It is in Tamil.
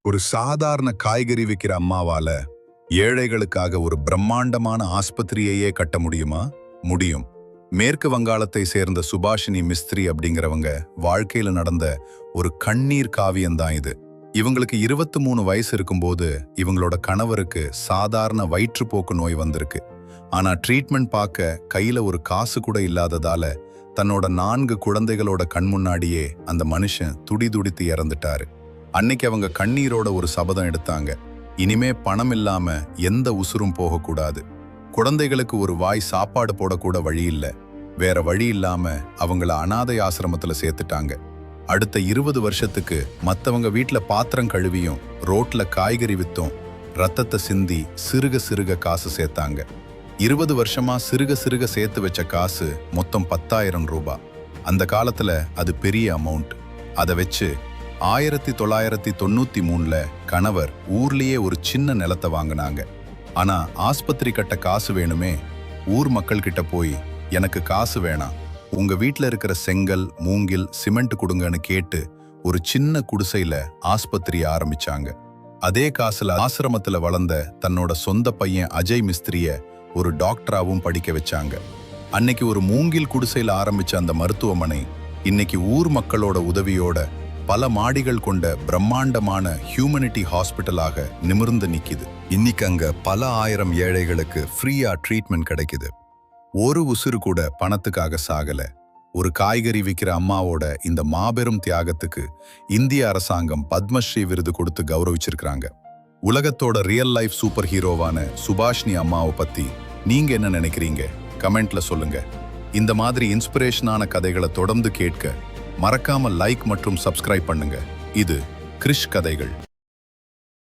ஒரு சாதாரண காய்கறி விற்கிற அம்மாவால ஏழைகளுக்காக ஒரு பிரம்மாண்டமான ஆஸ்பத்திரியையே கட்ட முடியுமா? முடியும். மேற்கு வங்காளத்தை சேர்ந்த சுபாஷினி மிஸ்திரி அப்படிங்கிறவங்க வாழ்க்கையில நடந்த ஒரு கண்ணீர் காவியம்தான் இது. இவங்களுக்கு 23 வயசு இருக்கும்போது இவங்களோட கணவருக்கு சாதாரண வயிற்றுப்போக்கு நோய் வந்திருக்கு. ஆனா ட்ரீட்மெண்ட் பார்க்க கையில ஒரு காசு கூட இல்லாததால தன்னோட 4 குழந்தைகளோட கண் முன்னாடியே அந்த மனுஷன் துடிதுடித்து இறந்துட்டாரு. அன்னைக்கு அவங்க கண்ணீரோட ஒரு சபதம் எடுத்தாங்க. இனிமே பணம் இல்லாம எந்த உசுரும் போகக்கூடாது. குழந்தைகளுக்கு ஒரு வாய் சாப்பாடு போடக்கூட வழி இல்லை. வேற வழி இல்லாம அவங்கள அனாதை ஆசிரமத்துல சேர்த்துட்டாங்க. அடுத்த 20 வருஷத்துக்கு மத்தவங்க வீட்டுல பாத்திரம் கழுவியும் ரோட்ல காய்கறி வித்தும் ரத்தத்தை சிந்தி சிறுக சிறுக காசு சேர்த்தாங்க. 20 வருஷமா சிறுக சிறுக சேர்த்து வச்ச காசு மொத்தம் 10,000 ரூபாய். அந்த காலத்துல அது பெரிய அமௌண்ட். அதை வச்சு 1993 கணவர் ஊர்லயே ஒரு சின்ன நிலத்தை வாங்கினாங்க. ஆனா ஆஸ்பத்திரி கட்ட காசு வேணுமே. ஊர் மக்கள் கிட்ட போய் எனக்கு காசு வேணாம், உங்க வீட்டுல இருக்கிற செங்கல் மூங்கில் சிமெண்ட் கொடுங்கன்னு கேட்டு ஒரு சின்ன குடிசையில ஆஸ்பத்திரிய ஆரம்பிச்சாங்க. அதே காசுல ஆசிரமத்துல வளர்ந்த தன்னோட சொந்த பையன் அஜய் மிஸ்திரிய ஒரு டாக்டராவும் படிக்க வச்சாங்க. அன்னைக்கு ஒரு மூங்கில் குடிசையில ஆரம்பிச்ச அந்த மருத்துவமனை இன்னைக்கு ஊர் மக்களோட உதவியோட பல மாடிகள் கொண்ட பிரம்மாண்டமான ஹியூமனிட்டி ஹாஸ்பிட்டலாக நிமிர்ந்து நிக்குது. இன்னைக்கு அங்க பல ஆயிரம் ஏழைகளுக்கு ஃப்ரீயா ட்ரீட்மெண்ட் கிடைக்குது. ஒரு உசுறு கூட பணத்துக்காக சாகல. ஒரு காய்கறி விற்கிற அம்மாவோட இந்த மாபெரும் தியாகத்துக்கு இந்திய அரசாங்கம் பத்மஸ்ரீ விருது கொடுத்து கௌரவிச்சிருக்காங்க. உலகத்தோட ரியல் லைஃப் சூப்பர் ஹீரோவான சுபாஷினி அம்மாவை பத்தி நீங்க என்ன நினைக்கிறீங்க? கமெண்ட்ல சொல்லுங்க. இந்த மாதிரி இன்ஸ்பிரேஷனான கதைகளை தொடர்ந்து கேட்க மறக்காம லைக் மற்றும் சப்ஸ்கிரைப் பண்ணுங்க. இது கிறிஷ் கதைகள்.